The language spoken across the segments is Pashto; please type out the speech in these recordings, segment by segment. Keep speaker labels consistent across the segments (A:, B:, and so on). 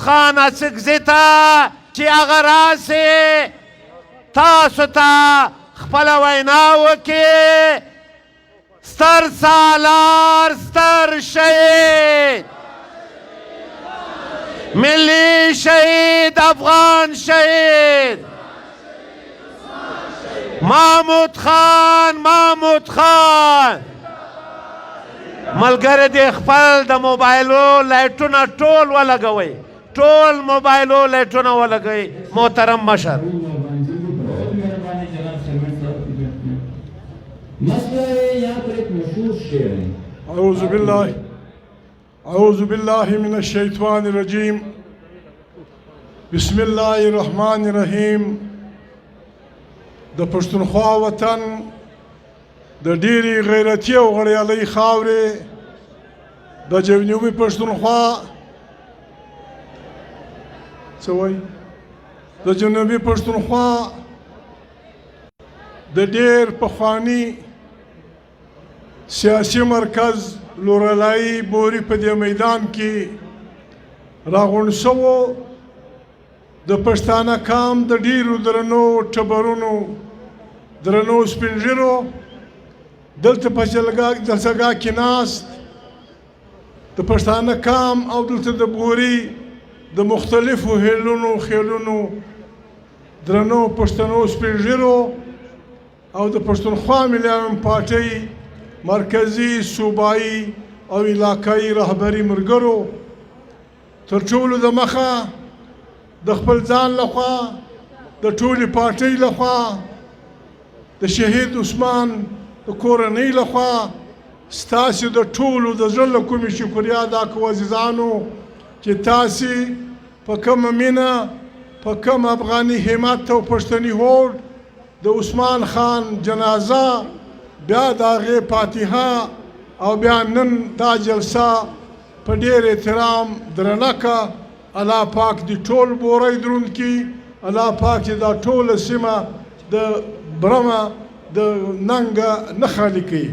A: خان اڅکزى ته چې هغه راسې تاسو ته خپله وینا وکړي. ستر سالار، ستر شهید، ملی شهید، افغان شهید مامود خان، مامود خان. ملګری دې خپل د موبایلو لایټونه ټول ولګوئ، ټول موبایلو لایټونه ولګوئ. محترم مشر
B: اعوذ باللہ من الشیطان الرجیم. بسم الله الرحمن الرحیم. د پښتونخوا وطن د ډېرې غیرتي او غړیالۍ خاورې د جنوبي پښتونخوا څه وایي د جنوبي پښتونخوا د ډېر پخواني سیاسي مرکز لورلایي بوري په دې میدان کې راغونډ شوو د پښتانه قام د ډېرو درنو ټبرونو، درنو سپین ږیرو دلته په جلسګاه کې ناست د پښتانه قام او دلته د بوري د مختلفو خیلونو درنو پښتنو سپین ږیرو او د پښتونخوا ملي پارټۍ مرکزي، صوبایي او علاقایي رهبري ملګرو، تر ټولو د مخه د خپل ځان لخوا د ټولې پارټۍ لخوا د شهید عثمان د کورنۍ لخوا ستاسې د ټولو د زړه له کومې شکریا ادا کوو عزیزانو چې تاسې په کومه مینه، په کوم افغاني همت او پښتني هوډ د عثمان خان جنازه، بیا د هغې فاتحه او بیا نن دا جلسه په ډېر احترام درنکه. الله پاک دې ټول بوری دروند کړي، الله پاک دې دا ټوله سیمه د برمه د ننګه نه خالي کړي.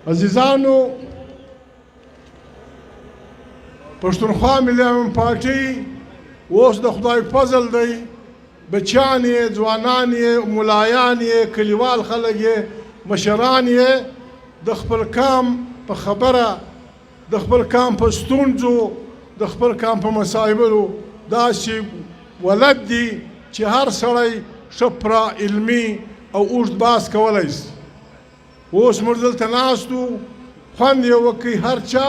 B: عزیزانو، پښتونخوا ملي پارټۍ اوس د خدای فضل دی، بچیان یې، ځوانان یې، ملایان یې، کلیوال خلک یې، مشران یې د خپل قام په خبره، د خپل قام په ستونزو، د خپل قام په مصایبو داسې ولد دي چې هر سړی ښه پوره علمي او اوږد بحث کولی شي. اوس موږ دلته ناست وو، خوند یې وکړي، هر چا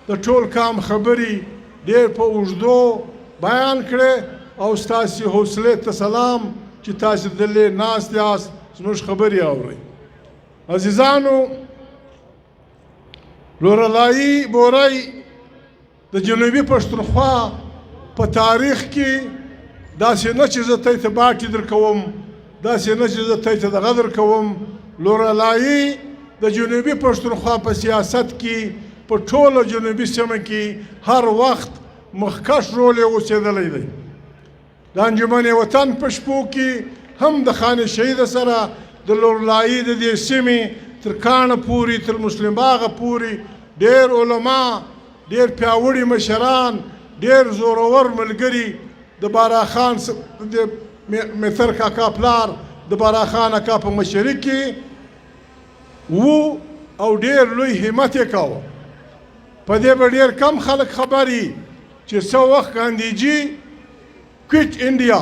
B: د ټول قام خبرې ډېر په اوږدو بیان کړې او ستاسې حوصلې ته سلام چې تاسې دلې ناست یاست زموږ خبرې اورئ. عزیزانو، لورلایي بوری د جنوبي پښتونخوا په تاریخ کې داسې نه چې زه ته باټې درکوم، داسې نه چې زه ته دغه درکوم. لورلایي د جنوبي پښتونخوا په سیاست کې په ټوله جنوبي سیمه کې هر وخت مخکښ رول یې اوسېدلی دی. د انجمن وطن په شپو کې هم د خانې شهیده سره د لورلایي د دې سیمې تر کاڼه پورې، تر مسلم باغه پورې ډېر علما، ډېر پیاوړي مشران، ډېر زورور ملګري د بارا خان د متر کاکا پلار د بارا خان اکا په مشري کې وو او ډېر لوی همت یې کاوه. په دې به ډېر کم خلک خبر وي چې څه وخت ګاندیجي کویټ انډیا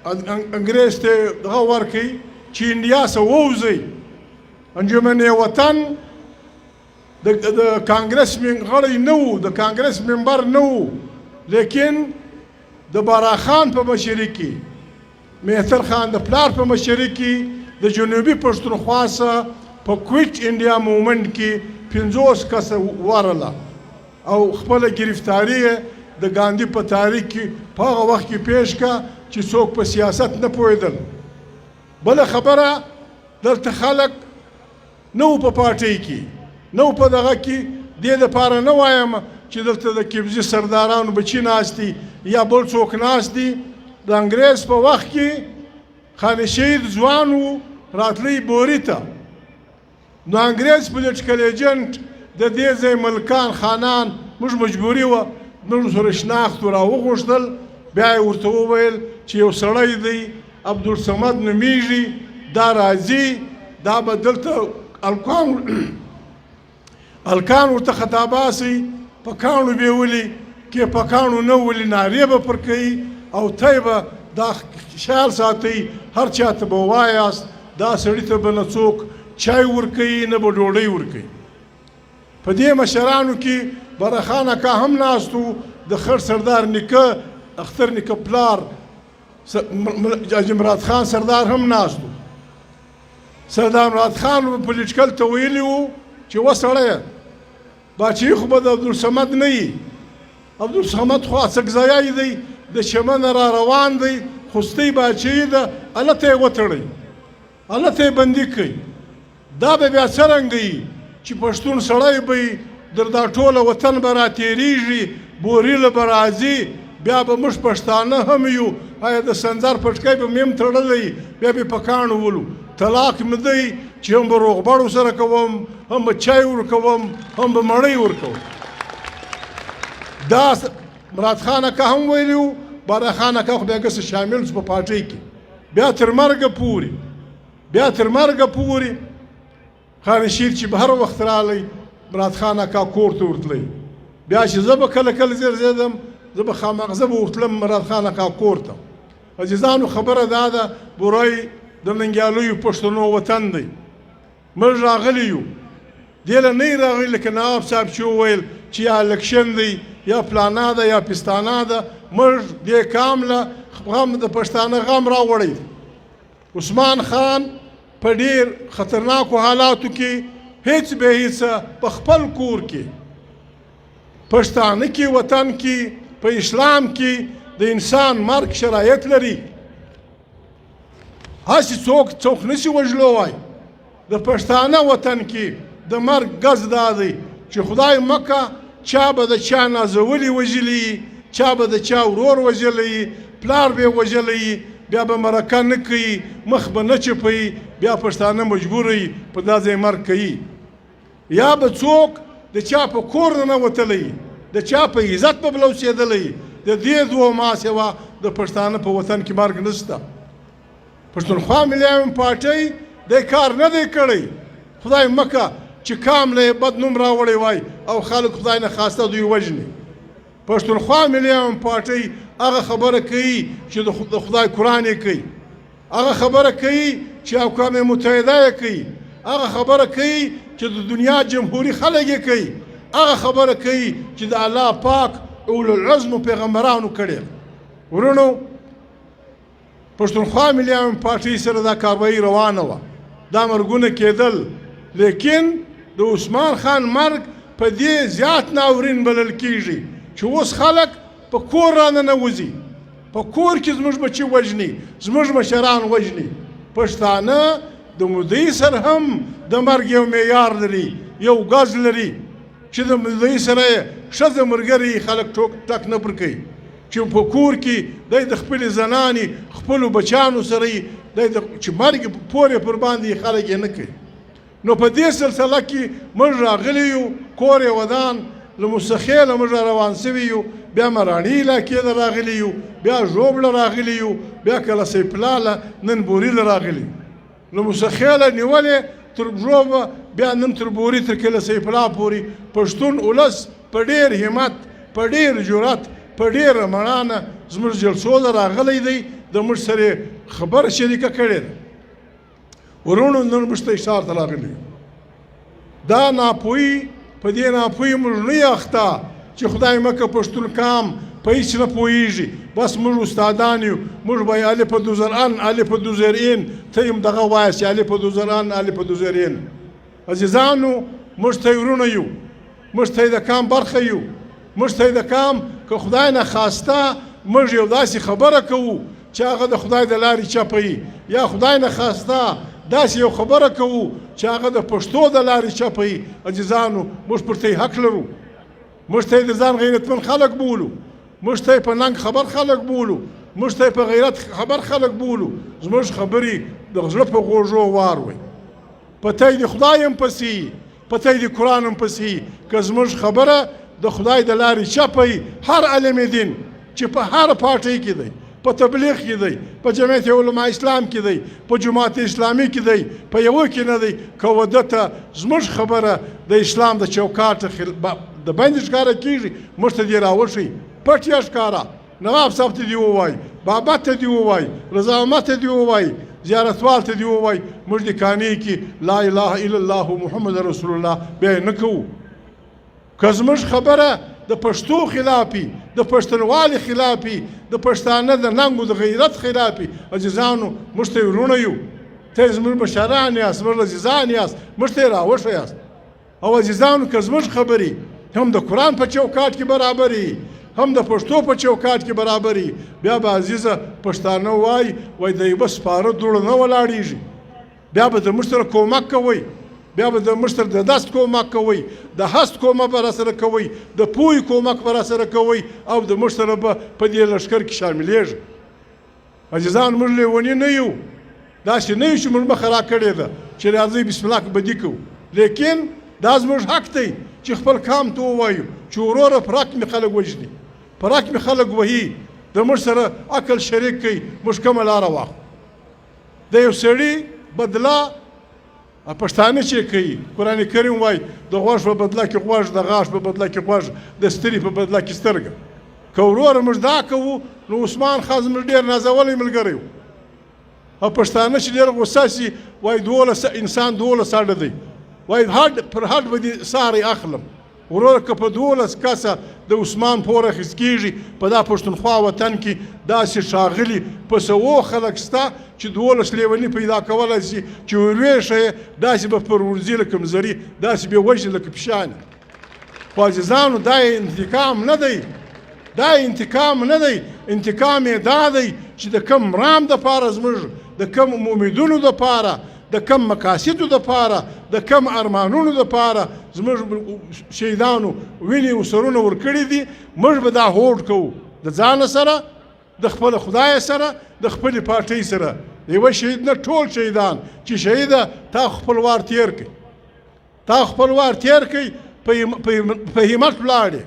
B: انګریز ته دغه ورکوي چې انډیا څه ووځي. انجمن وطن د کانګرس غړی نه وو، د کانګرس ممبر نه وو، لیکن د بارا خان په مشري کې، مهتر خان د پلار په مشري کې د جنوبي پښتونخوا څخه په کویټ انډیا مومنټ کې 50 کسه ورله او خپله ګرفتاري د ګاندي په تاریخ کې په هغه وخت کې پیش کړه چې څوک په سیاست نه پوهېدل. بله خبره، دلته خلک نه وو په پارټۍ کې، نه وو په دغه کې. دې دپاره نه وایم چې دلته د کبزي سردارانو بچي ناست دي یا بل څوک ناست دي. د انګریز په وخت کې خانې شهید ځوان وو، راتلی بوري ته. نو انګریز پولیټیکل ایجنټ د دې ځای ملکان، خانان، موږ مجبوري وه موږ سره شناخت راوغوښتل بیا یې ورته وویل چې یو سړی دی عبدالصمد نومیږي دا راځي دا به دلته الکان ورته خطا باسي په کاڼو به یې ولي کې په کاڼو نه ولي نارې به پر کوي او تی به دا خیال ساتئ هر چا ته به ووایاست دا سړي ته به نه څوک چای ورکوي نه به ډوډۍ ورکوي په دې مشرانو کې برخان اکا هم ناست و د خړ سردار نیکه اختر نیکه پلار حاجي مراد خان سردار هم ناست و سردار مراد خان پولیټیکل ته ویلي وو چې وسړیه باچې خو به د عبدالصمد نه وي عبدالصمد خو اڅکزی دی د چمن را روان دی خوستی باچې ده هلته یې وتړئ هلته یې بندي کړئ دا به بیا څرنګه وي چې پښتون سړی به در دا ټوله وطن به راتېرېږي بوري له به راځي بیا به موږ پښتانه هم یو آیا د سنځار پټکی به مې هم تړلی بیا به یې په کاڼو ولو طلاق مې دی چې هم به روغبړ سره کوم هم به چای ورکوم هم به مړۍ ورکوم دا مراد خان اکا هم ویلي وو بارا خان اکا خو بیا ګسه شامل شو په پارټۍ کې بیا تر مرګه پورې خان شیر چې به هر وخت رالی مراد خان اکا کور ته ورتلی بیا چې زه به کله کله زیرزیدم زه به خامغزه به ورتلم مراد خان اکا کور ته عزیزانو خبره دا ده بوري د ننګیالیو پښتنو وطن دی موږ راغلي یو دې له نه راغلي لکه نواب صاحب چې وویل چې یا الکشن دی یا پلانا ده یا پستانه ده موږ دې کام له غم د پښتانه غم راوړی عثمان خان په ډېر خطرناکو حالاتو کې هیڅ به هیڅ په خپل کور کې پښتانه کې وطن کې په اسلام کې د انسان مرګ شرایط لري هسې څوک نشي وژلوای د پښتانه وطن کې د مرګ ګز دا دی چې خدای مکه چا به د چا نازولی وژلی چا به د چا ورور وژلی پلار به وژلی بیا به مرکه نه کوي مخ به نه چپوي بیا پښتانه مجبور وي په دا ځای مرګ کوي یا به څوک د چا په کور نه وتلی د چا په عزت به بلوسېدلی د دې دوه ما سوا د پښتانه په وطن کې مرګ نشته پښتونخوا ملي پارټۍ د کار نه دی کړی خدای مکه چې کام له بد نوم راوړی وای او خلک خدای نه خواسته دوی وژني پښتونخوا ملي پارټۍ هغه خبره کوي چې د خدای قرآن یې کوي هغه خبره کوي چې اقوام متحده یې کوي هغه خبره کوي چې د دنیا جمهوري خلک یې کوي هغه خبره کوي چې د الله پاک اولو العزم پیغمبرانو کړي ورونو پښتونخوا ملي پارټۍ سره دا کاروایی روانه وه دا مرګونه کېدل لیکن د عثمان خان مرګ په دې زیات ناورین بلل کېږي چې اوس خلک په کور راننوځي په کور کې زموږ بچي وژني زموږ مشران وژني پښتانه د مودې سره هم د مرګ یو معیار لري یو ګز لري چې د مودې سره ښځه ملګري خلک ټک نه پر کوي چې په کور کې دی د خپلې زنانې خپلو بچیانو سره چې مرګ پورې پر باندې خلک یې نه کوي نو په دې سلسله کې موږ راغلي یو کور یې ودان له موسخې له موږ روان سوي یو بیا مراڼي علاقې ته راغلي یو بیا ژوبله راغلي یو بیا کلسۍ پلاله نن بوري له راغلي له موسخې له نیولې تر ژوبه بیا نن تر بوري تر کلسۍ پلا پورې پښتون ولس په ډېر همت په ډېر جرأت په ډېره مړانه زموږ جلسو ته راغلی دی د موږ سره خبره شریکه کړې ده ورونو نن موږ ته اشار ته راغلي دا ناپوهي په دې ناپوهي موږ نه اخته چې خدای مکه پښتون کام په هیڅ نه پوهېږي بس موږ استادان یو موږ به الف دوزران الف دوزرین ته هم دغه وایاست چې الف دوزران الف دوزرین عزیزانو موږ ته ورونه یو موږ ته د کام برخه یو موږ ته د کام که خدای نه خواسته موږ یو داسې خبره کوو چې هغه د خدای د لارې چپوي یا خدای نه خواسته داسې یو خبره کوو چې هغه د پښتو د لارې چپوي عزیزانو موږ پر ته حق لرو موږ ته د ځان غیرتمن خلک بولو موږ ته په ننګ خبر خلک بولو موږ ته په غیرت خبر خلک بولو زموږ خبرې د زړه په غوږو واروي پته د خدای هم پسې پته د قرآن هم پسې که زموږ خبره د خدای د لارې چپی هر عالم دین چې په هر پارټۍ کې دی، په تبلیغ کې دی، په جمعیت علما اسلام کې دی، په جماعت اسلامي کې دی، په یوه کې نه دی، که وده ته زموږ خبره د اسلام د چوکاټ د باندې ښکاره کېږي، موږ ته دې راوښي، پټ یې ښکاره، نواب صاحب ته دې ووایي، بابا ته دې ووایي، رضا محمد ته دې ووایي، زیارتوال ته دې ووایي، موږ دې قانع کې لا اله الا الله محمد رسول الله بیا یې نه کوو. که زموږ خبره د پښتو خلافي، د پښتونوالي خلافي، د پښتانه د ننګ او د غیرت خلافي، عزیزانو موږ ته وروڼه یو، ته زموږ مشران یاست، زموږ عزیزان یاست، موږ ته یې راوښه یاست. او عزیزانو که زموږ خبرې هم د قرآن په چوکاټ کې برابرې هم د پښتو په چوکاټ کې برابرې، بیا به عزیزه پښتانه وایي د یوه سپاره دوړه نه ولاړېږي، بیا به د موږ سره کومک کوئ، بیا به د موږ سره د دست کومک کوئ، د هست کومک به راسره کوئ، د پوهې کومک به راسره کوئ، او د موږ سره به په دې لښکر کې شاملېږي. عزیزان موږ لیوني نه یو، داسې نه یو چې موږ مخه راکړې ده چې راځئ بسم الله بدي کوو، لیکن دا زموږ حق دی چې خپل کام ته ووایو چې وروره په حق مې خلک وژني، په حق مې خلک وهي، د موږ سره عقل شریک کوي، موږ کومه لاره واخلو. د یو سړي بدله پښتانه چې کوي، قرآن کریم وایي د غوږ په بدله کې غوږ، د غاښ په بدله کې غوږ، د سترګې په بدله کې سترګه. که وروره موږ دا کوو نو عثمان خان زموږ ډېر نازولی ملګری و. او پښتانه چې ډېر غوسه سي وایي 12 انسان 12 اډه دی، وایي پر هډ به دې ساری اخلم. وروره که په 12 کسه د عثمان پور اخیست کېږي، په دا پښتونخوا وطن کې داسې ښاغلي په سوو خلک شته چې 12 لیوني پیدا کولی شي چې ورویښه یې داسې به پر ورځي لکه مزري، داسې به وژني لکه پیشانې. خو عزیزانو دا انتقام نه دی، دا انتقام نه دی، انتقام یې دا دی چې د کم رام دپاره زموږ د کم امیدونو دپاره، د کم مقاصدو دپاره، د کم ارمانونو دپاره زموږ شهیدانو وینې او سرونه ورکړي دي، موږ به دا هوډ کوو د ځانه سره، د خپل خدای سره، د خپلې پارټۍ سره. د یوه شهید نه ټول شهیدان چې شهیده تا خپل وار تیر کړي، تا خپل وار تیر کړي، په همت ولاړې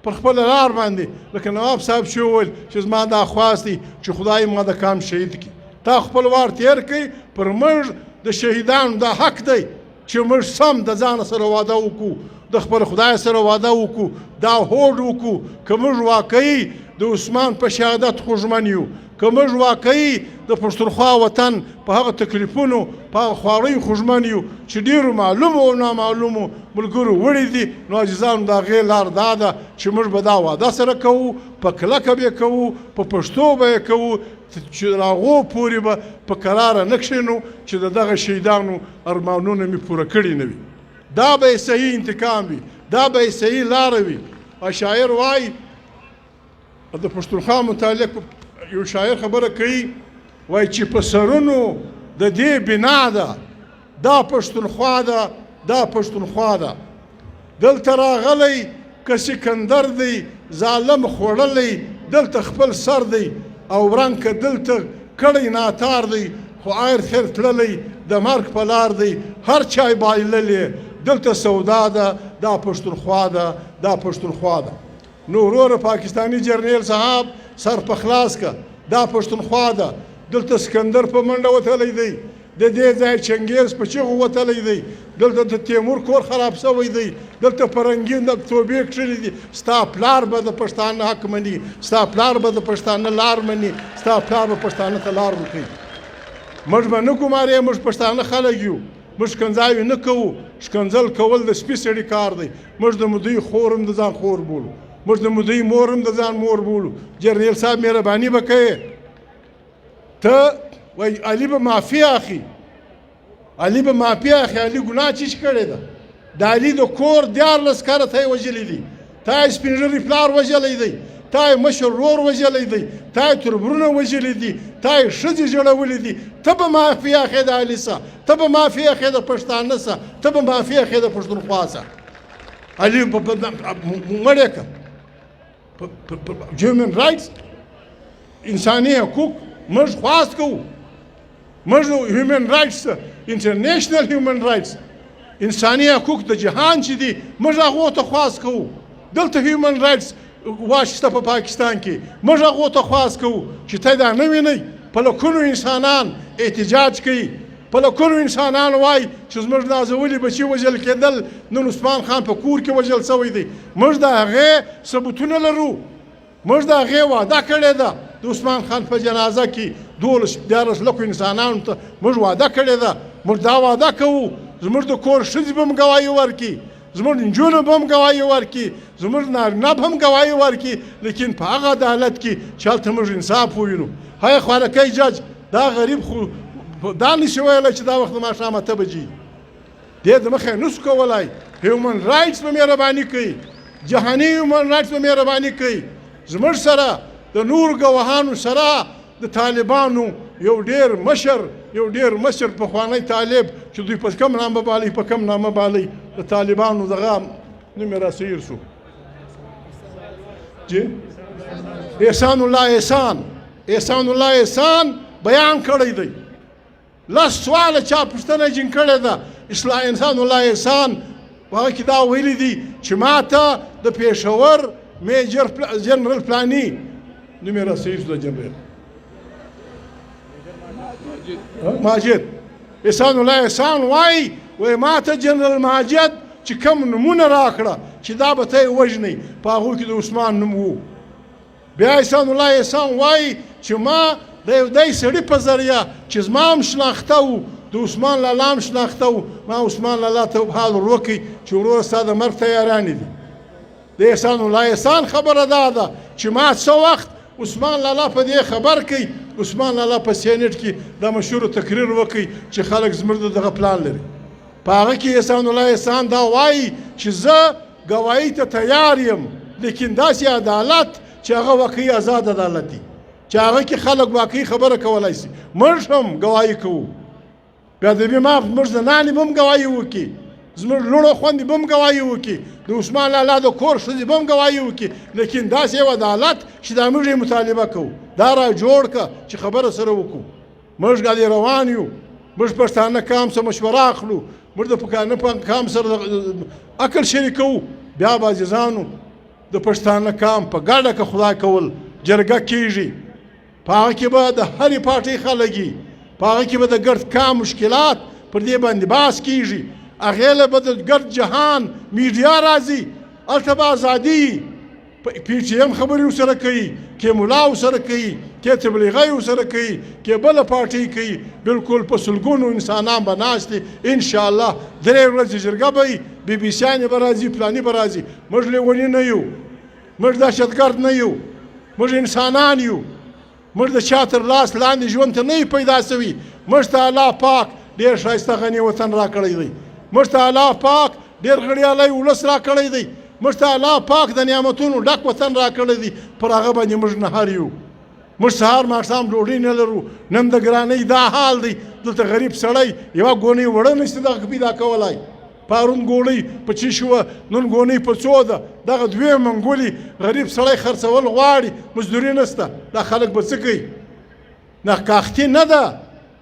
B: پر خپل لار باندې، لکه نواب صاحب چې وویل چې زما دا خواست دی چې خدای ما د کام شهید کړي، تا خپل وار تیر کړي. پر موږ د شهیدانو دا حق دی چې موږ سم د ځان سره واده وکړو، د خپل خدای سره واده وکړو، دا هوډ وکړو که موږ واقعي د عثمان په شهادت خوږمن یو، که موږ واقعي د پښتونخوا وطن په هغه تکلیفونو په هغه خواریو خوږمن یو چې ډېرو معلومو او نامعلومو ملګرو وړي دي، نو عزیزانو د هغې لار دا ده چې موږ به دا واده سره کوو، په کلکه به یې کوو، په پښتو به یې کوو، چې تر هغو پورې به په کراره نه کښېنو چې د دغه شهیدانو ارمانونه مې پوره کړي نه وي. دا به یې صحیح انتقام وي، دا به یې صحیح لاره وي. شاعر وایي د پښتونخوا متعلق یو شاعر خبره کوي، وایي چې په سرونو د دې بنا ده، دا پښتونخوا ده، دا پښتونخوا ده. دلته راغلی که سکندر دی ظالم خوړلی، دلته خپل سر دی او رنګ که دلته کړی ناتار دی، خو آخر خیر تللی د مرګ په لار دی، هر چای بایللی دلته سودا ده، دا پښتونخوا ده، دا پښتونخوا ده. نو وروره پاکستاني جرنیل صاحب سر په خلاص که، دا پښتونخوا ده. دلته سکندر په منډه وتلی دی، د دې ځای چنګیز په چغو وتلی دی، دلته د تیمور کور خراب شوی دی، دلته فرنګي توبې کښلي دي. ستا پلار به د پښتانه حق مني، ستا پلار به د پښتانه لار مني، ستا پلار به پښتانه ته لار ورکوي. موږ به نه ګمارې، موږ پښتانه خلک یو، موږ ښکنځاوې نه کوو. ښکنځل کول د سپي سړي کار دی. موږ د مودوی خور هم د ځان خور بولو، موږ د مودوی مور هم د ځان مور بولو. جرنیل صاحب مهرباني به کوې، ته وایي علي به معافي اخلي، علي به معافي اخلي، علي ګناه چی کړې ده؟ د علي د کور 14 کاله ته یې وژلي دي، تا یې سپین ږیري پلار وژلی دی، تا یې مشر ورور وژلی دی، تا یې تربرونه وژلي دي، تا یې ښځې جوړولي دي. ته به معافي اخلې د علي څه، ته به معافي اخلې د پښتانه څه، ته به معافي اخلې د پښتونخوا څه. علي مړ یې کړه. هیومن رایټس، انساني حقوق موږ خواست کوو، موږ هیومن رایټس، انټرنیشنل هیومن رایټس، انساني حقوق د جهان چې دي موږ هغو ته خواست کوو. دلته هیومن رایټس واچ شته په پاکستان کې موږ هغو ته خواست کوو چې ته دا نه وینئ په لکونو انسانان احتجاج کوي په لکونو انسانان وایي چې زموږ نازولي بچي وژل کېدل نن عثمان خان په کور کې وژل شوی دی موږ د هغې ثبوتونه لرو موږ د هغې وعده کړې ده د عثمان خان په جنازه کې 12 لکو انسانانو ته موږ وعده کړې ده موږ دا وعده کوو زموږ د کور ښځې به هم ګواهي ورکړي زموږ نجونو به هم ګواهي ورکړي زموږ نارینه به هم ګواهي ورکړي لیکن په هغه عدالت کې چې هلته موږ انصاف ووینو هی خوارکی جج دا غریب خو دا نشي ویلی چې دا وخت د ماښام 8 بجې دې د مخې نسو کولی هیومن رایټس به مهرباني کوي جهاني هیومن رایټس به مهرباني کوي زموږ سره د نور ګواهانو سره د طالبانو یو ډېر مشر پخوانی طالب چې دوی په کم نامه بالي په کم نامه بالي د طالبانو دغه نوم یې راسهیر شو احسان الله احسان بیان کړی دی لس سواله چا پوښتنه جین کړې ده احسان الله احسان په هغه کې دا ویلي دي چې ما ته د پېښور میجر جنرال پلاني نوم یې راسهیر شو د جنرال ماجد احسان الله احسان وایي ما ته جنرال ماجد چې کوم نومونه راکړه چې دا به ته یې وژنئ په هغو کې د عثمان نوم و بیا احسان الله احسان وایي چې ما د یو دای سړي په ذریعه چې زما هم شناخته و د عثمان لالا هم شناخته و ما عثمان لالا ته حال ور وکړئ چې وروره ستا د مرګ تیارانې دي د احسان الله احسان خبره دا ده چې ما څه وخت عثمان لالا په دې خبر کوي عثمان لالا په سینټ کې دا مشهور تقریر وکړي چې خلک زموږ دغه پلان لري په هغه کې احسان الله احسان دا وایي چې زه ګواهۍ ته تیار یم لیکن داسې عدالت چې هغه واقعي آزاد عدالت دی چې هغه کې خلک واقعي خبره کولی شي موږ هم ګواهي کوو بیا د موږ د نانې به هم ګواهي وکړي زموږ لوړو خویندې به هم ګواهي وکړي د عثمان لالا د کور ښځې به هم ګواهي وکړي لیکن داسې یو عدالت چې دا موږ یې مطالبه کوو دا را جوړ کړه چې خبره سره وکړو موږ ګاډې روان یو موږ پښتانه قام سره مشوره اخلو موږ د پښتانه قام سره عقل شریکوو بیا به عزیزانو د پښتانه قام په ګډه که خدای کول جرګه کېږي په هغه کې به د هرې پارټۍ خلک وي په هغه کې به د ګرد کام مشکلات پر دې باندې بحث کېږي هغې له به د ګرد جهان میډیا راځي هلته به ازادي پی ټي ایم خبرې ورسره کوي کې ملا ورسره کوي کې تبلیغۍ ورسره کوي کې بله پارټۍ کوي بلکل په سلګونو انسانان به ناست دي انشاءالله 3 ورځې جرګه به وي بي بي سیانې به راځي فلاني به راځي موږ لیوني نه یو موږ دهشتګرد نه یو موږ انسانان یو موږ د چا تر لاس لاندې ژوند ته نه یو پیدا سوي موږ ته الله پاک ډېر ښایسته غني وطن راکړی دی موږ ته الله پاک ډېر غړیالی ولس راکړی دی موږ ته الله پاک د نعمتونو ډک وطن راکړی دی پر هغه باندې موږ نهار یو موږ سهار ماښام ډوډۍ نه لرو نن د ګرانۍ دا حال دی دلته غریب سړی یوه ګونۍ وړه نشته دغه پیدا کولی پارون ګوړۍ په چی شوه نن ګونۍ په څو ده دغه 2 منګولي غریب سړی خرڅول غواړي مزدوري نشته دا خلک به څه کوي نه کاختي نه ده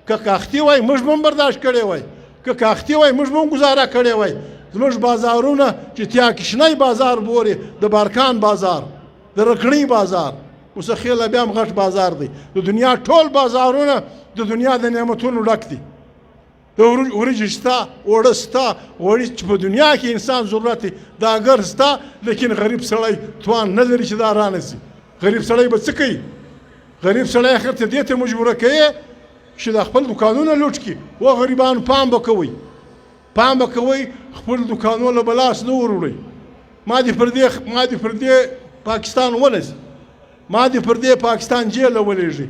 B: که کاختي وای موږ به هم برداشت کړی وای که کاختي وای موږ به هم ګزاره کړی وای زموږ بازارونه چې تیا کشنی بازار بوري د بارکان بازار د رکړی بازار اوس خیله بیا هم غټ بازار دی د دنیا ټول بازارونه د دنیا د نعمتونو ډک دي د وریجې شته اوړه شته غوړي چې په دنیا کې انسان ضرورت دی دا ګر شته لیکن غریب سړی توان نه لري چې دا رانسي غریب سړی به څه کوي غریب سړی اخر ته دې ته مجبوره کوي چې د خپل دوکانونه لوټ کړي و غریبانو پام به کوئ خپل دوکانونه به لاس نه وروړئ ما دې پر دې پاکستان ولسي ما دې پر دې پاکستان جیله ولېږي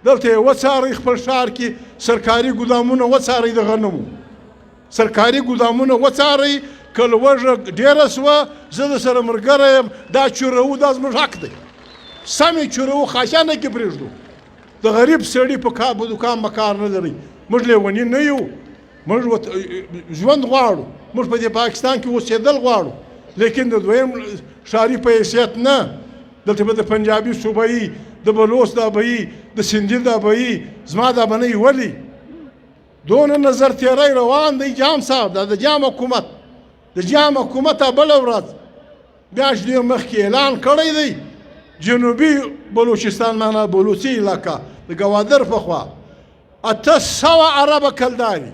B: دلته یې وڅارئ خپل ښار کې سرکاري ګودامونه وڅارئ د غنمو سرکاري ګودامونه وڅارئ که لوږه ډېره سوه زه د سره ملګری یم دا چورو دا زموږ حق دی سم یې چورو خاشانه کې پرېږدو د غریب سړي په دوکان مکار نه لرئ موږ لیوني نه یو موږ ژوند غواړو موږ په دې پاکستان کې اوسېدل غواړو لیکن د دویم ښاري په حیثیت نه دلته به د پنجابي صوبه یي د بلوچ دا به یي د سندي دا به یي زما دا به نه یي ولې دونه نظر تیری روان دی جام صاحب دا د جام حکومت بله ورځ میاشت دې مخکې اعلان کړی دی جنوبي بلوچستان معنا بلوچي علاقه د ګوادر په خوا 800 عربه کلداري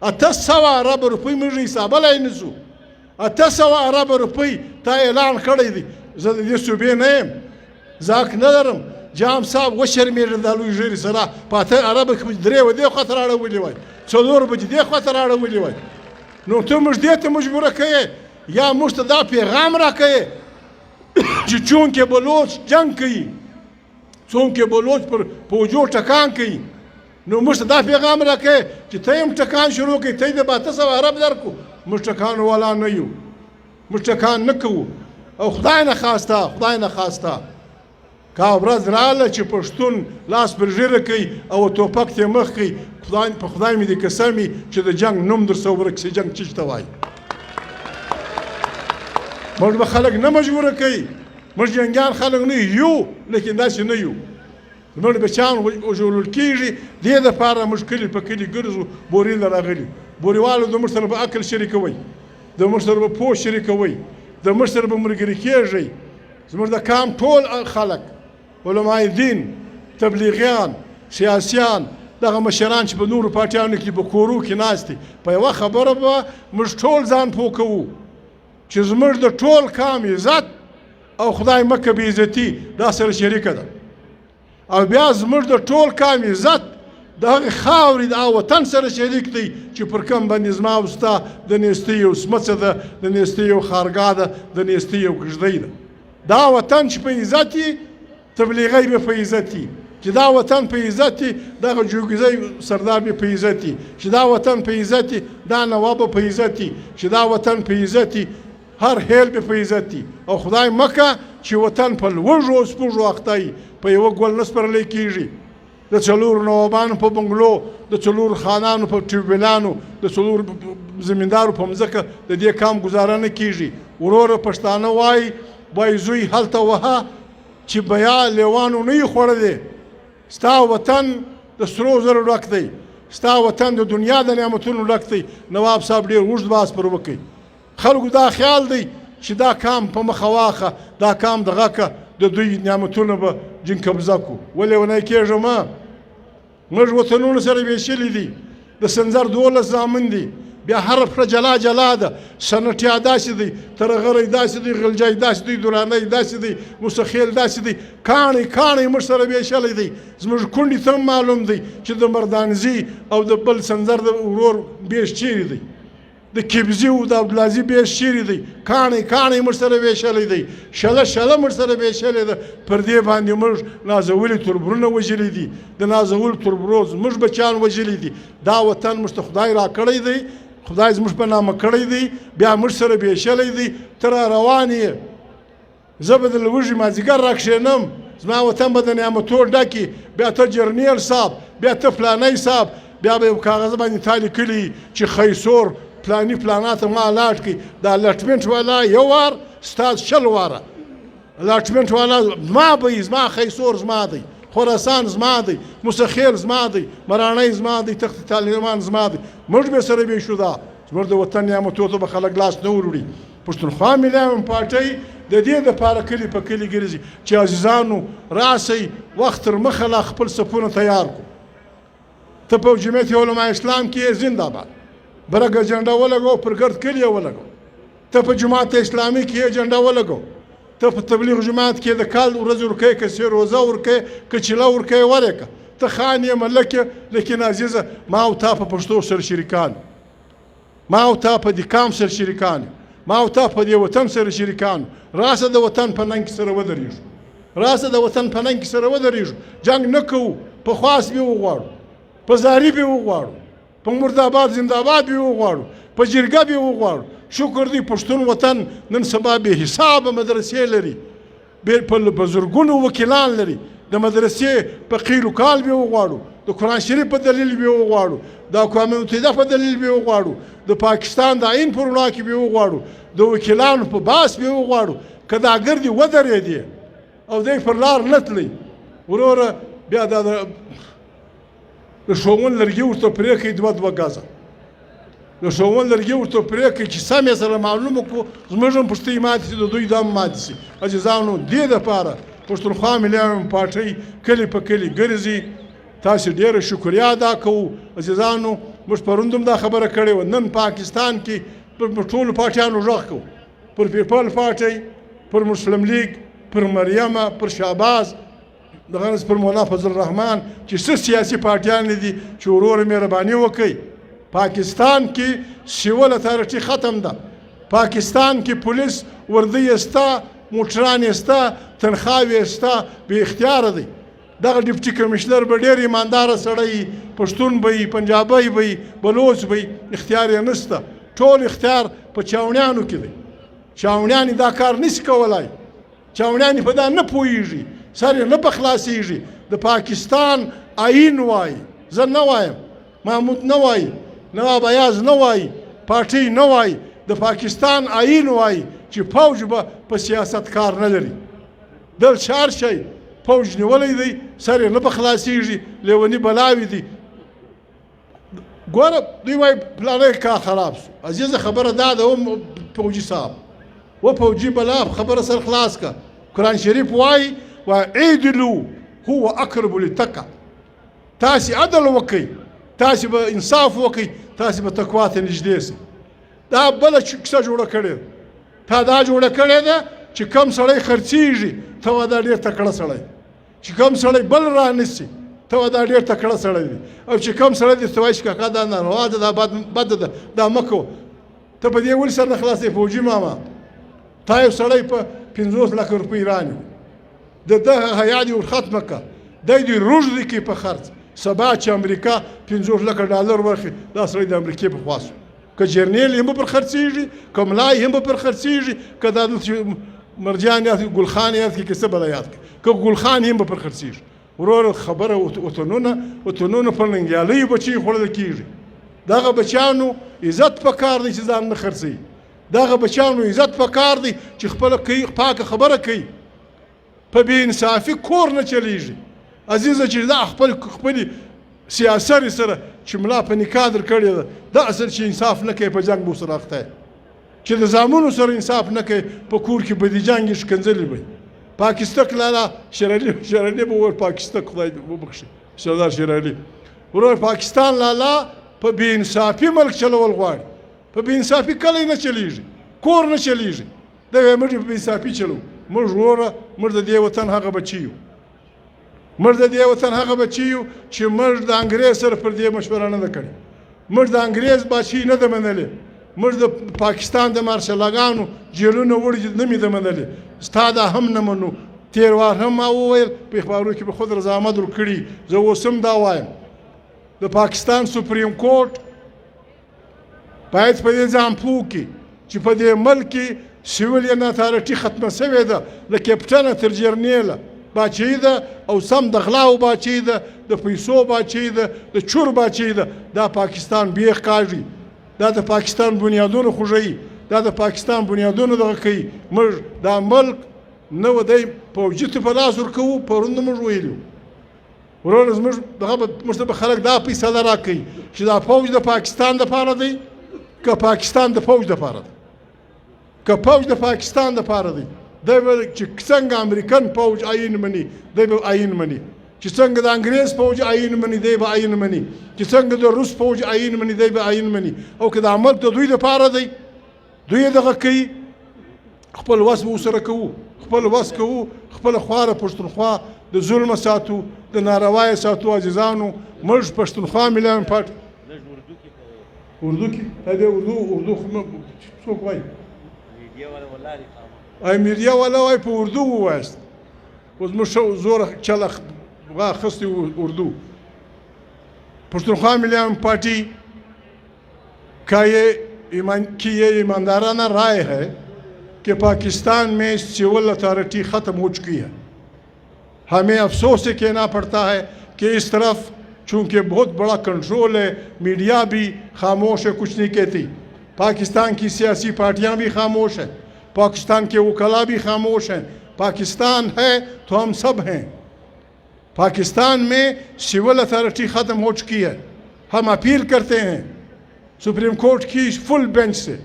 B: 800 عربه روپۍ موږ حسابلی نه شو 800 عربه روپۍ تا اعلان کړی دی زه د دې صوبې نه یم ځواک نه لرم جام صاحب وشرمېږه دا لوی ژېرې سره په 8 عربه کې 3 و دې خواته راړولې وای 4 بجې دې خواته راړولې وای نو ته موږ دې ته مجبوره کوې یا موږ ته دا پیغام راکوې چې چونکې بلوچ جنګ کوي څونکې بلوچ پر فوجو ټکان کوي نو موږ ته دا پیغام راکوې چې ته هم ټکان شروع کړې ته یې د 800 عرب درکړو موږ ټکان والا نه یو موږ ټکان نه کوو او خدای نه خواسته کا ورځ راغله چې پښتون لاس پر ژیره کوي او توپک ته مخ کوي په خدای مې دې قسم وي چې د جنګ نوم در سره ورک شي جنګ څه ته وایي موږ به خلک نه مجبوره کوي موږ جنګیان خلک نه یو لیکن داسې نه یو زموږ بچیان وژلل کېږي دې دپاره موږ کلي په کلي ګرځو بوري له راغلي بوریوالو د موږ سره به عقل شریکوئ د موږ سره به پوه شریکوئ د موږ سره به ملګري کېږئ زموږ د کام ټول خلک علماء دین تبلیغیان سیاسیان دغه مشران چې په نورو پارټیانو کې په کورو کې ناست دي په یوه خبره به موږ ټول ځان پوه کوو چې زموږ د ټول کام عزت او خدای مکه بې عزتي دا سره شریکه ده او بیا زموږ د ټول کام عزت د هغې خاورې د وطن سره شریک دی چې پر کوم باندې زما او ستا د نیستۍ یو سمڅه ده د نیستۍ یو خارګاه ده د نیستۍ یو کږدۍ ده دا وطن چې په عزت یې تبلیغی به په عزت یې چې دا وطن په عزت یې دغه جوګزی سردار به په عزت یې چې دا وطن په عزت یې دا نواب به په عزت یې چې دا وطن په عزت یې هر هیل به په عزت یې او خدای مکه چې وطن په لوږو او سپوږو اخته یي په یوه ګل نه سپرلی کېږي د 4 نوابانو په بنګلو د 4 خانانو په ټیوبویلانو د 4 زمیندارو په مځکه د دې کام ګزاره نه کېږي وروره پښتانه وایي زوی هلته وهه چې بیا لیوانو نه یې خوړلی ستا وطن د سرو زرو ډک دی ستا وطن د دنیا د نعمتونو ډک دی نواب صاحب ډېر اوږد بحث پر وکړي خلکو دا خیال دی چې دا کام په مخه واخه دا کام دغه که د دوی نعمتونه به جن قبضه کړو ولې ونه کېږم موږ وطنونو سره ویشلي دي د سنځر 12 زامن دي بیا هر پښه جلا جلا ده سنټیا داسې دی ترغری داسې دی غلجای داسې دی درانی داسې دی مسخیل داسې دی کاڼی موږ سره ویشلی دی زموږ کونډې ته معلوم دی چې د مردانزي او د بل سنځر د ورور بیش چیرې دی د کبزي او د عبدالعزي بیش چیرې دی کاڼی موږ سره ویشلی دی شله موږ سره ویشلی ده پر دې باندې موږ نازولي تربرونه وژلي دي د نازولو تربرو زموږ بچیان وژلي دي دا وطن موږ ته خدای راکړی دی خدای زموږ په نامه کړی دی بیا موږ سره ویشلی دی ته را روان یې زه به د لوږې مازدیګر راکښېنم زما وطن به د نعمتو ډکي بیا ته جرنیل صاحب بیا ته فلانی صاحب بیا به یو کاغذ باندې تا لیکلي چې خیسور پلانی پلاناته ما الاټ کړي دا الاټمنټ والا یو وار ستا 100 واره الاټمنټ والا زما به زما خیسور زما دی خراسان زما دی مسخیل زما دی مرانۍ زما دی تخت طالبان زما دی موږ به سره ویشو دا زموږ د وطن نعمتو ته به خلک لاس نه وروړي پښتونخوا ملي پارټۍ د دې دپاره کلي په کلي ګرځي چې عزیزانو راسئ وخت تر مخه لا خپل صفونه تیار کړو ته په جمعیت علماء اسلام کې زنده باد برګه جنډه ولګو پر ګرد کلي ولګو ته په جماعت اسلامي کې جنډه ولګو ته په تبلیغ جماعت کې د کال ورځ ورکې که سې روزه ورکې که چله ورکې ورکه ته خان یې ملکه لیکن عزیزه ما او تا په پښتو سره شریکان ما او تا په دې کام سره شریکان ما او تا په دې وطن سره شریکان راسه د وطن په ننګ سره ودرېږو راسه د وطن په ننګ سره ودرېږو جنګ نه کوو په خواست به وغواړو په زاري به وغواړو په مرداباد زنده‌باد به وغواړو په جرګه به وغواړو شکر دی پښتون وطن نن سبا به حساب مدرسې لري په زرګونو وکیلان لري د مدرسې په قیل و کال به وغواړو د قرآن شریف په دلیل به وغواړو د اقوام متحده په دلیل به وغواړو د پاکستان د آئین پر وړاندې به وغواړو د وکیلانو په باس به وغواړو که دا ګردې ودرېدې او دی پر لار نه تللی وروره بیا دا د ښوون لرګي ورته پرې کړئ 2 غزه د ښوون لرګي ورته پرې کړي چې سم یې سره معلومه کړو زموږ هم پوښتۍ ماتې شي د دوی دا هم ماتې شي عزیزانو دې دپاره پښتونخوا ملي پارټۍ کلي په کلي ګرځي تاسې ډېره شکریا ادا کوو عزیزانو موږ پرون هم دا خبره کړې وه نن پاکستان کې پر ټولو پارټیانو غږ کوو پر پیپل پارټۍ پر مسلم لیگ پر مریمه پر شهباز دغه پر مولا فضل الرحمن چې څه سیاسي پارټیان دي چې وروره مهرباني وکړي پاکستان کې سیول اتارټي ختم ده پاکستان کې پولیس وردی استا موټران استا تنخواوې استا بې اختیاره دی دغه ډیپټي کمشنر به ډېر ایمانداره سړی پښتون به وي پنجابی به وي بلوچ به وي اختیار یې نشته ټول اختیار په چاونیانو کې دی چاونیان دا کار نشي کولی چاونیان په دا نه پوهېږي سر یې نه په خلاصېږي د پاکستان آیین وایي زه نه وایم مامود نه وایي نواب ایاز نه وایي پارټۍ نه وایي د پاکستان آیین وایي چې فوج به په سیاست کار نه لري دل چار شی فوج نیولی دی سر یې نه په خلاصېږي لیوني بلاوي دي ګوره دوی وایي پلانی کار خراب شو عزیزه خبره دا ده هم فوجي صاحب و فوجي بلا خبره سر خلاص کا قرآن شریف وایي وعیدلو هو اقرب للتقوى تاسې عدل وکئ تاسې به انصاف وکئ تاسې به تقوا ته نږدې سئ دا بله کیسه جوړه کړې ده تا دا جوړه کړې ده چې کم سړی خرڅېږي ته وا دا ډېر تکړه سړی چې کم سړی بل رانیسي ته وا دا ډېر تکړه سړی دی او چې کم سړی درته وایي چې کاکا دا ناروا ده دا بد ده دا مه کوه ته په دې ولې سر نه خلاصې فوجي ماما تا یو سړی په 50 لک روپۍ رانیو د دغه حیا دې ور ختمه کړه دی دې روږدي کړي په خرڅ سبا چې امریکا 50 لک ډالر ورکړي دا سړی د امریکې په خوا شو که جرنیل هم پر خرڅېږي که ملای هم پر خرڅېږي که دا مرجان یاد ګل خان یاد کړي که څه بله یاد کړي که ګل خان هم پر خرڅېږي ورور خبره وطنونه په ننګیالیو بچي خوړل کېږي دغه بچیانو عزت پکار دی چې ځان نه خرڅوي دغه بچیانو عزت پکار دی چې خپله کوي پاکه خبره کوي په بې انصافي کور نه چلیږي عزیزه چې دا خپلې سیاسرې سره چې ملا په نکاح در کړې ده دا اصل چې انصاف نه کوي په جنګ به ورسره اخته چې د زامنو سره انصاف نه کوي په کور کې به د جنګ یې ښکنځلې به پاکستک لالا شرعلي به ور پاکستک خدای وبخښي سردار شرعلي ورور پاکستان لالا په بې انصافي ملک چلول غواړي په بې انصافي کلی نه چلیږي کور نه چلیږي دا وایي موږ په بې انصافي چلو موږ وروره موږ د دې وطن هغه بچي یو موږ د دې وطن هغه بچي یو چې موږ د انګریز سره پر دې مشوره نه ده کړې موږ د انګریز بادشاهي نه ده منلې موږ د پاکستان د مارشالګانو جیلونه وړي نه مې ده منلې ستا دا هم نه منو تېر وار هم ما وویل په اخبارو کې به خود رضامند ورکړي زه اوس هم دا وایم د پاکستان سپریم کورټ باید په دې ځان پوه کړي چې په دې ملک کې سیویلین اتارټي ختمه سوې ده له کیپټنه تر جرنیله باچی ده او سم د غلاو باچی ده د پیسو باچی ده د چور باچی ده دا پاکستان بیخ کاږي دا د پاکستان بنیادونه خوږوي دا د پاکستان بنیادونه دغه کوي موږ دا ملک نه و دی فوجي ته په لاس ورکوو پرون موږ ویلو ورور زموږ دغه موږ ته به خلک دا فیصله راکوي چې دا فوج د پاکستان دپاره دی که پاکستان د فوج دپاره دی که فوج د پاکستان دپاره دی دی به چې څنګه امریکن فوج آیین مني دی به آیین مني چې څنګه د انګریز فوج آیین مني دی به آیین مني چې څنګه د روس فوج آیین مني دی به آیین مني او که د عمل د دوی دپاره دی دوی دغه کوي خپل وس به ورسره کوو خپل وس کوو خپله خواره پښتونخوا د ظلمه ساتو د ناروا یې ساتو عزیزانو موږ پښتونخوا ملي پارټ اردو کې دا دی اردو څوک وایي ای میډیا والا وایي په اردو ووایست اوس موږ زوره چله اخیستې اردو پښتونخوا ملي پارٹی کا یہ ایماندارانہ رائے ہے کہ پاکستان میں سول اتھارٹی ختم ہو چکی ہے ہمیں افسوس سے کہنا پڑتا ہے کہ اس طرف چونکہ بہت بڑا کنٹرول ہے میڈیا بھی خاموش ہے کچھ نہیں کہتی پاکستان کی سیاسی پارٹیاں بھی خاموش ہیں پاکستان کے وکلاء بھی خاموش ہیں پاکستان ہے تو ہم سب ہیں پاکستان میں سول اتھارٹی ختم ہو چکی ہے ہم اپیل کرتے ہیں سپریم کورٹ کی فل بینچ سے،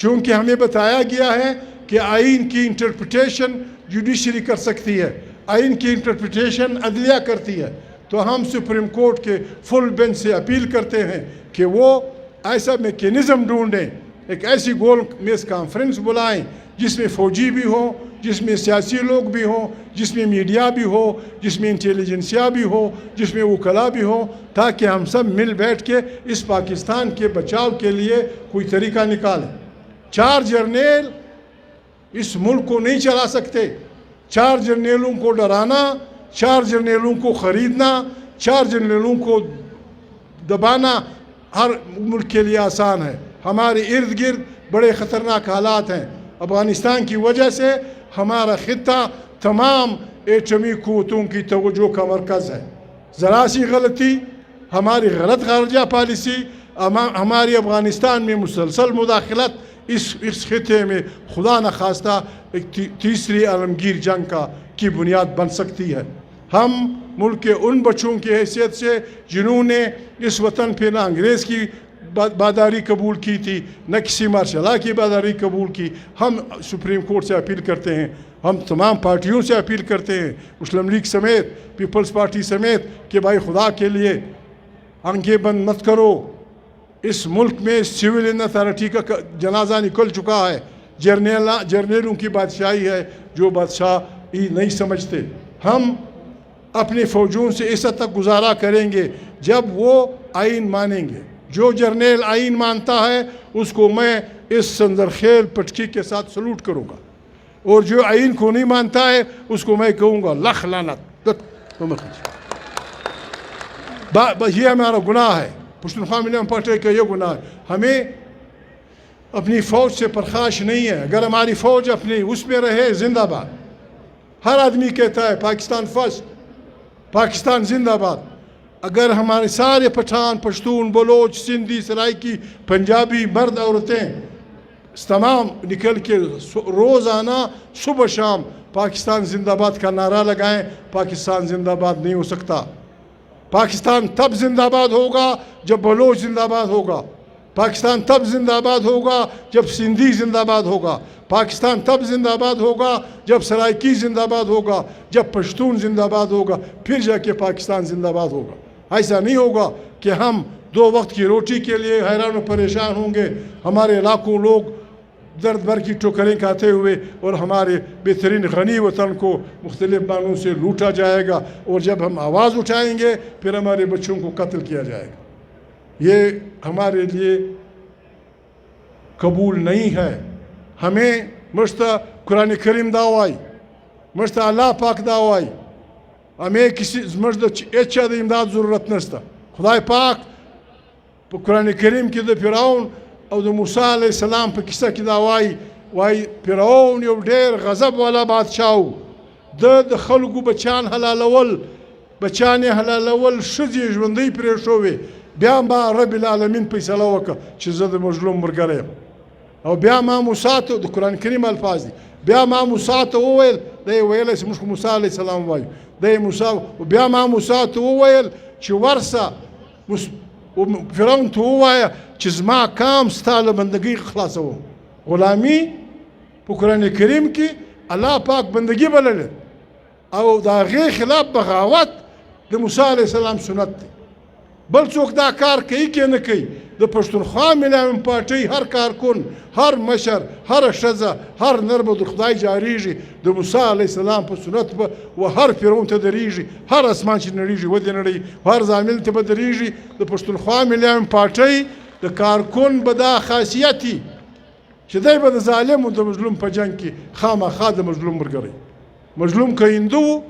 B: چونکہ ہمیں بتایا گیا ہے کہ آئین کی انٹرپریٹیشن جوڈیشری کر سکتی ہے، آئین کی انٹرپریٹیشن عدلیہ کرتی ہے، تو ہم سپریم کورٹ کے فل بینچ سے اپیل کرتے ہیں کہ وہ ایسا میکینزم ڈھونڈیں، ایک ایسی گول میز کانفرنس بلائیں جس میں فوجی بھی ہوں، جس میں سیاسی لوگ بھی ہوں، جس میں میڈیا بھی ہو، جس میں انٹیلیجنسیا بھی ہو، جس میں وکلاء بھی ہوں، تاکہ ہم سب مل بیٹھ کے اس پاکستان کے بچاؤ کے لیے کوئی طریقہ نکالیں۔ 4 جرنیل اس ملک کو نہیں چلا سکتے، 4 جرنیلوں کو ڈرانا، 4 جرنیلوں کو خریدنا، 4 جرنیلوں کو دبانا ہر ملک کے لیے آسان ہے۔ ہمارے ارد گرد بڑے خطرناک حالات ہیں۔ افغانستان کی وجہ سے ہمارا خطہ تمام ایٹمی قوتوں کی توجہ کا مرکز ہے۔ ذرا سی غلطی، ہماری غلط خارجہ پالیسی، ہماری افغانستان میں مسلسل مداخلت اس خطے میں خدا نخواستہ ایک تیسری عالمگیر جنگ کی بنیاد بن سکتی ہے۔ ہم ملک کے ان بچوں کی حیثیت سے جنہوں نے اس وطن پہ نہ انگریز کی باداری قبول کی تھی، نہ کسی مارشل لا کی باداری قبول کی، ہم سپریم کورٹ سے اپیل کرتے ہیں، ہم تمام پارٹیوں سے اپیل کرتے ہیں، مسلم لیگ سمیت، پیپلز پارٹی سمیت، کہ بھائی خدا کے لیے آنکھیں بند مت کرو۔ اس ملک میں سویلین اتھارٹی کا جنازہ نکل چکا ہے، جرنیلوں کی بادشاہی ہے جو بادشاہی نہیں سمجھتے۔ ہم اپنی فوجوں سے اس حد تک گزارا کریں گے جب وہ آئین مانیں گے۔ جو جرنیل آئین مانتا ہے اس کو میں اس سندرخیل پٹکی کے ساتھ سلوٹ کروں گا، اور جو آئین کو نہیں مانتا ہے اس کو میں کہوں گا لخ لعنت۔ یہ ہمارا گناہ ہے، پشتونخوا ملین پارٹی کا یہ گناہ ہے۔ ہمیں اپنی فوج سے پرخاش نہیں ہے۔ اگر ہماری فوج اپنی اس میں رہے، زندہ باد۔ ہر آدمی کہتا ہے پاکستان فرسٹ، پاکستان زندہ باد۔ اگر ہمارے سارے پٹھان، پشتون، بلوچ، سندھی، سرائکی، پنجابی، مرد، عورتیں تمام نکل کے روزانہ صبح شام پاکستان زندہ باد کا نعرہ لگائیں، پاکستان زندہ باد نہیں ہو سکتا۔ پاکستان تب زندہ باد ہوگا جب بلوچ زندہ باد ہوگا، پاکستان تب زندہ باد ہوگا جب سندھی زندہ باد ہوگا، پاکستان تب زندہ باد ہوگا جب سرائکی زندہ باد ہوگا، جب پشتون زندہ باد ہوگا، پھر جا کے پاکستان زندہ باد ہوگا۔ ایسا نہیں ہوگا کہ ہم 2 وقت کی روٹی کے لیے حیران و پریشان ہوں گے، ہمارے لاکھوں لوگ درد بھر کی ٹھوکریں کھاتے ہوئے، اور ہمارے بہترین غنی وطن کو مختلف بانوں سے لوٹا جائے گا، اور جب ہم آواز اٹھائیں گے پھر ہمارے بچوں کو قتل کیا جائے گا۔ یہ ہمارے لیے قبول نہیں ہے۔ ہمیں مشتہ قرآن کریم دعوائی، مشتہ اللہ پاک دعوائی، ہمیں کسی مشتہ اچھا امداد ضرورت نستا۔ خدا پاک قرآن کریم کی فرعون او موسیٰ علیہ السلام پہ قصہ کی دعوائی وائی فرعون یو ډیر غضب والا بادشاہ د خلقو بچان حلالول، بچان حلالول ښځې ژوندۍ پرېښوې، بیا ما رب العالمین فیصله وکړه چې زه د مظلوم ملګری یم، او بیا ما موسی ته د قرآن کریم الفاظ دي، بیا ما موسی ته وویل، دی ویلی چې موږ موسی علیه السلام وایو، دی موسی، بیا ما موسی ته وویل چې ورسه فرعون ته ووایه چې زما کام ستا له بندګۍ خلاصوم. غلامي په قرآن کریم کې الله پاک بندګي بلله، او د هغې خلاف بغاوت د موسی علیه السلام سنت دی. بل څوک دا کار کوي که نه کوي، د پښتونخوا ملایمن پارټۍ هر کارکن، هر مشر، هر ښځه، هر نر به د خدای جاریږي، د موسی علیه السلام په سنت به و هر فرعون ته درېږي، هر اسمان چې نړېږي ودې نړۍ، هر ظالم ته به درېږي. د پښتونخوا ملایمن پارټۍ د کارکن به دا خاصیت وي چې دی به د ظالم او د مظلوم په جنګ کې خامخا د مظلوم ملګری، مظلوم که هندو و،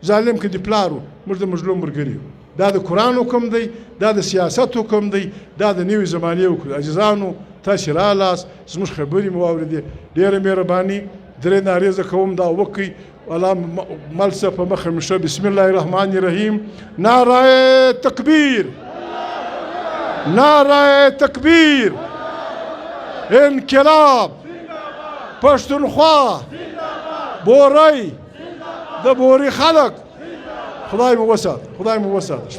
B: ظالم که د پلار و، موږ د مظلوم ملګري یو. دا د قرآن حکم دی، دا د سیاست حکم دی، دا د نوې زمانې حکم دی. عزیزانو تاسې رالاست، زموږ خبرې مو واورېدې، ډېره مهرباني. 3 نارې زه کوم دا وکړئ. الله مل صاحب په مخه مې ښه. بسم الله الرحمن الرحیم. نعره تکبیر، نعره تکبیر، انقلاب، پښتونخوا، بوری، د بوري خلق. خدای مو وسات، خدای مو وسات.